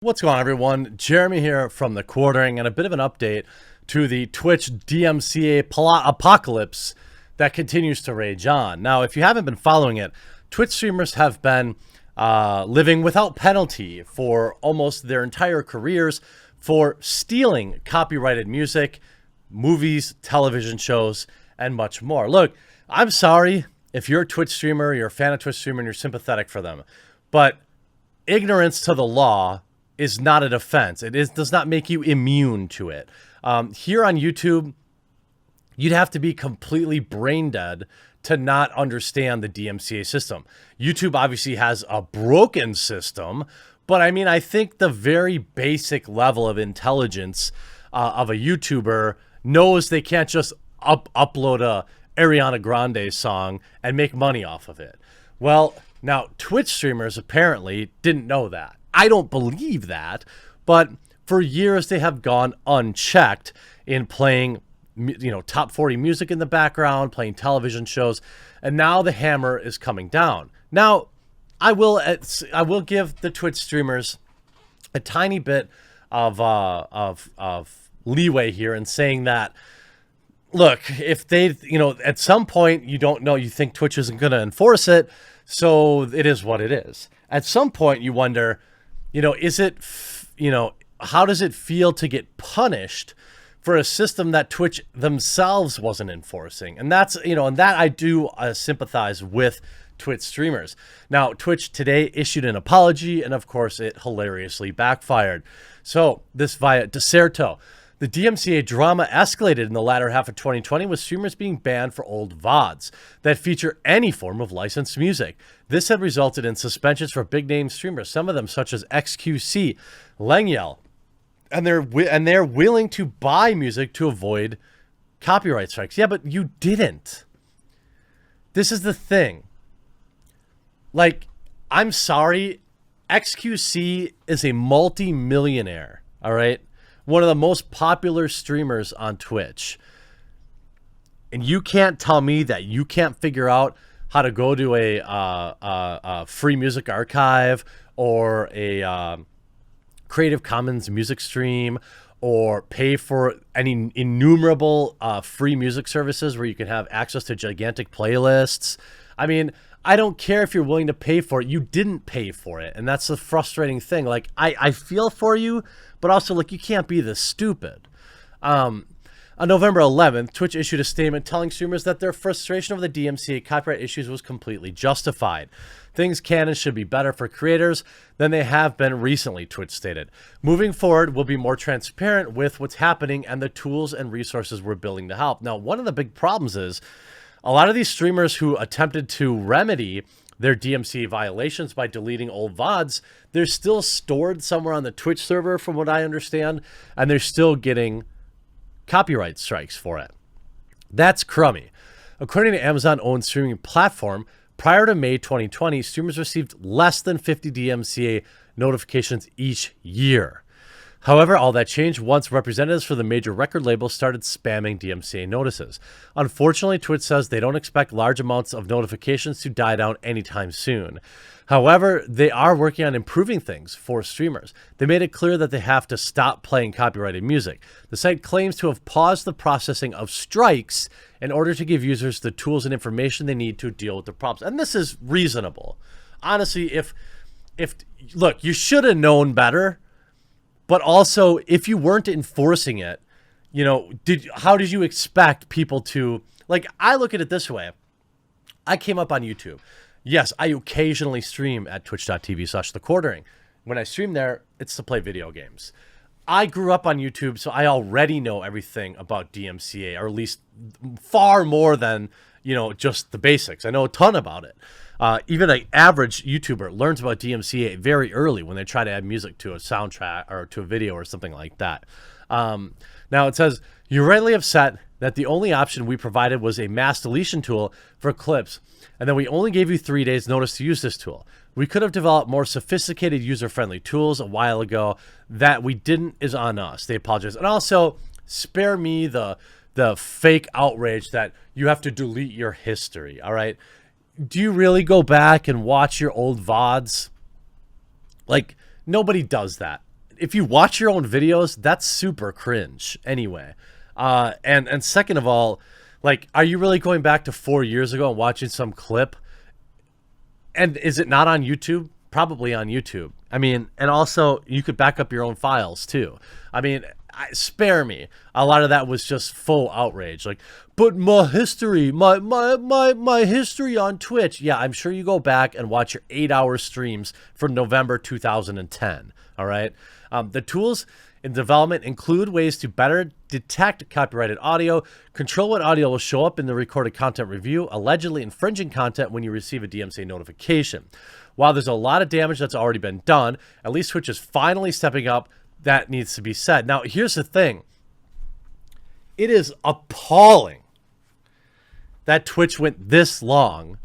What's going on, everyone? Jeremy here from The Quartering, and a bit of an update to the Twitch DMCA apocalypse that continues to rage on. Now, if you haven't been following it, Twitch streamers have been living without penalty for almost their entire careers for stealing copyrighted music, movies, television shows, and much more. Look, I'm sorry if you're a Twitch streamer, you're a fan of Twitch streamer, and you're sympathetic for them, but ignorance to the law is not a defense. Does not make you immune to it. Here on YouTube, you'd have to be completely brain dead to not understand the DMCA system. YouTube obviously has a broken system, but I mean, I think the very basic level of intelligence of a YouTuber knows they can't just upload a Ariana Grande song and make money off of it. Well, now Twitch streamers apparently didn't know that. I don't believe that, but for years they have gone unchecked in playing, top 40 music in the background, playing television shows, and now the hammer is coming down. Now, I will give the Twitch streamers a tiny bit of leeway here in saying that, look, if they, at some point you don't know, you think Twitch isn't going to enforce it, so it is what it is. At some point you wonder, how does it feel to get punished for a system that Twitch themselves wasn't enforcing? And that's, and that I do sympathize with Twitch streamers. Now, Twitch today issued an apology, and of course it hilariously backfired. So this via Deserto. The DMCA drama escalated in the latter half of 2020 with streamers being banned for old VODs that feature any form of licensed music. This had resulted in suspensions for big-name streamers, some of them such as XQC, Lengyel, and they're willing to buy music to avoid copyright strikes. Yeah, but you didn't. This is the thing. Like, I'm sorry, XQC is a multi-millionaire, all right? One of the most popular streamers on Twitch. And you can't tell me that you can't figure out how to go to a free music archive or a Creative Commons music stream or pay for any innumerable free music services where you can have access to gigantic playlists. I mean, I don't care if you're willing to pay for it. You didn't pay for it. And that's the frustrating thing. Like, I feel for you, but also, like, you can't be this stupid. On November 11th, Twitch issued a statement telling streamers that their frustration over the DMCA copyright issues was completely justified. Things can and should be better for creators than they have been recently, Twitch stated. Moving forward, we'll be more transparent with what's happening and the tools and resources we're building to help. Now, one of the big problems is a lot of these streamers who attempted to remedy their DMCA violations by deleting old VODs, they're still stored somewhere on the Twitch server, from what I understand, and they're still getting copyright strikes for it. That's crummy. According to Amazon-owned streaming platform, prior to May 2020, streamers received less than 50 DMCA notifications each year. However, all that changed once representatives for the major record labels started spamming DMCA notices. Unfortunately, Twitch says they don't expect large amounts of notifications to die down anytime soon. However, they are working on improving things for streamers. They made it clear that they have to stop playing copyrighted music. The site claims to have paused the processing of strikes in order to give users the tools and information they need to deal with the problems. And this is reasonable. Honestly, if look, you should have known better. But also, if you weren't enforcing it, how did you expect people to, like, I look at it this way. I came up on YouTube. Yes, I occasionally stream at twitch.tv/thequartering. When I stream there, it's to play video games. I grew up on YouTube, so I already know everything about DMCA, or at least far more than, just the basics. I know a ton about it. Even an average YouTuber learns about DMCA very early when they try to add music to a soundtrack or to a video or something like that. Now it says, you're rightly upset that the only option we provided was a mass deletion tool for clips, and then we only gave you 3 days notice to use this tool. We could have developed more sophisticated user-friendly tools a while ago. That we didn't is on us. They apologize. And also, spare me the fake outrage that you have to delete your history, all right? Do you really go back and watch your old VODs? Like, nobody does that. if you watch your own videos, that's super cringe anyway. And second of all, like, are you really going back to 4 years ago and watching some clip? And is it not on YouTube? Probably on YouTube. I mean, and also you could back up your own files too. I mean, spare me. A lot of that was just full outrage. Like, but my history, my history on Twitch. Yeah, I'm sure you go back and watch your 8-hour streams from November 2010. All right. The tools in development include ways to better detect copyrighted audio, control what audio will show up in the recorded content review, allegedly infringing content when you receive a DMCA notification. While there's a lot of damage that's already been done, at least Twitch is finally stepping up. That needs to be said. Now, here's the thing. It is appalling that Twitch went this long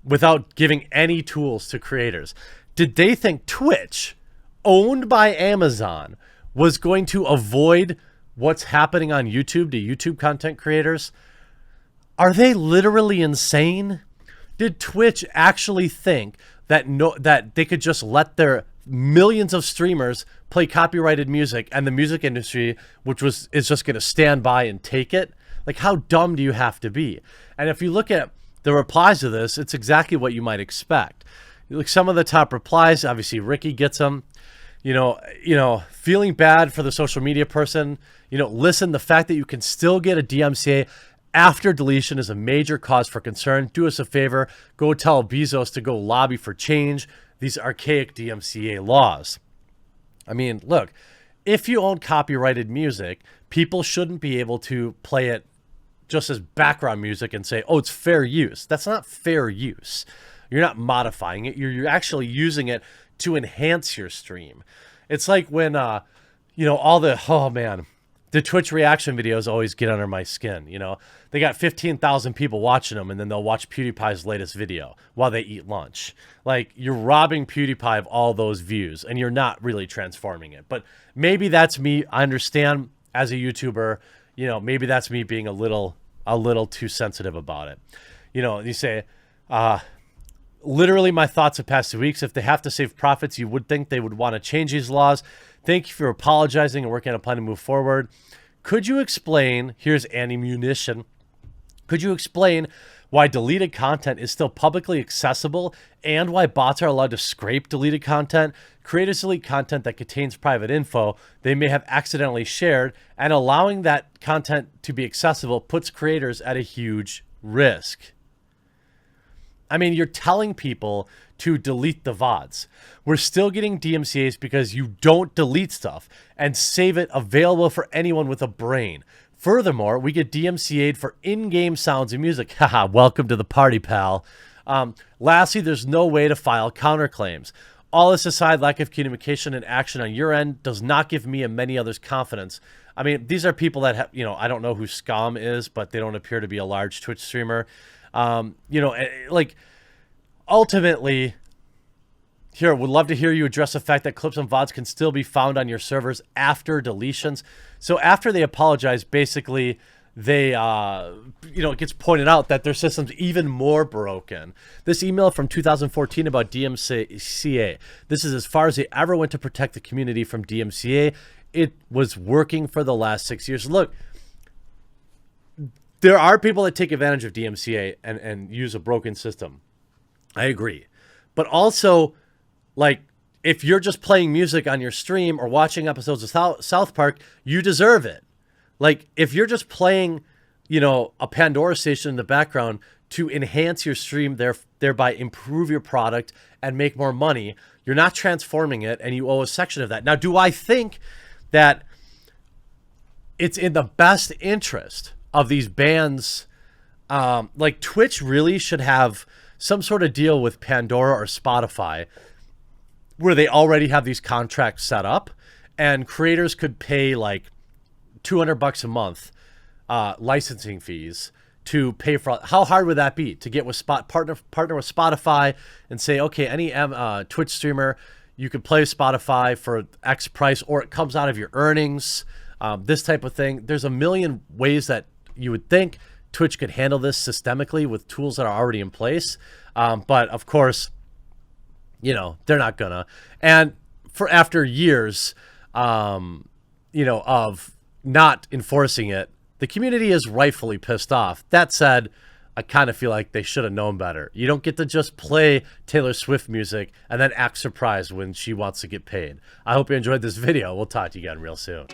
without giving any tools to creators. Did they think Twitch, owned by Amazon, was going to avoid what's happening on YouTube to YouTube content creators? Are they literally insane? Did Twitch actually think that that they could just let their millions of streamers play copyrighted music and the music industry, is just going to stand by and take it? Like, how dumb do you have to be? And if you look at the replies to this, it's exactly what you might expect. Like, some of the top replies, obviously Ricky gets them. You know, feeling bad for the social media person. You know, listen, the fact that you can still get a DMCA after deletion is a major cause for concern. Do us a favor, go tell Bezos to go lobby for change these archaic DMCA laws. I mean, look, if you own copyrighted music, people shouldn't be able to play it just as background music and say, oh, it's fair use. That's not fair use. You're not modifying it. You're actually using it to enhance your stream. It's like when, you know, all the, oh man, the Twitch reaction videos always get under my skin. You know, they got 15,000 people watching them, and then they'll watch PewDiePie's latest video while they eat lunch. Like, you're robbing PewDiePie of all those views, and you're not really transforming it. But maybe that's me. I understand as a YouTuber, you know, maybe that's me being a little too sensitive about it. You know, you say, literally my thoughts of past 2 weeks. If they have to save profits, you would think they would want to change these laws. Thank you for apologizing and working on a plan to move forward. Could you explain, here's Ammunition, could you explain why deleted content is still publicly accessible and why bots are allowed to scrape deleted content? Creators delete content that contains private info they may have accidentally shared, and allowing that content to be accessible puts creators at a huge risk. I mean, you're telling people to delete the VODs. We're still getting DMCAs because you don't delete stuff and save it available for anyone with a brain. Furthermore, we get DMCA'd for in-game sounds and music. Haha, welcome to the party, pal. Lastly, there's no way to file counterclaims. All this aside, lack of communication and action on your end does not give me and many others confidence. I mean, these are people that have, you know, I don't know who Scum is, but they don't appear to be a large Twitch streamer. You know, like, ultimately, here, would love to hear you address the fact that clips and VODs can still be found on your servers after deletions. So after they apologize, basically, they, you know, it gets pointed out that their system's even more broken. This email from 2014 about DMCA. This is as far as they ever went to protect the community from DMCA. It was working for the last 6 years. Look, there are people that take advantage of DMCA and use a broken system. I agree. But also, like, if you're just playing music on your stream or watching episodes of South Park, you deserve it. Like, if you're just playing, you know, a Pandora station in the background to enhance your stream, thereby improve your product and make more money, you're not transforming it, and you owe a section of that. Now, do I think that it's in the best interest of these bands? Like, Twitch really should have some sort of deal with Pandora or Spotify where they already have these contracts set up, and creators could pay like $200 a month licensing fees to pay for. How hard would that be to get with partner with Spotify and say, okay, any Twitch streamer, you could play Spotify for X price, or it comes out of your earnings, this type of thing. There's a million ways that you would think Twitch could handle this systemically with tools that are already in place. But of course, you know, they're not gonna. And for after years, of not enforcing it, the community is rightfully pissed off. That said, I kind of feel like they should have known better. You don't get to just play Taylor Swift music and then act surprised when she wants to get paid. I hope you enjoyed this video. We'll talk to you again real soon.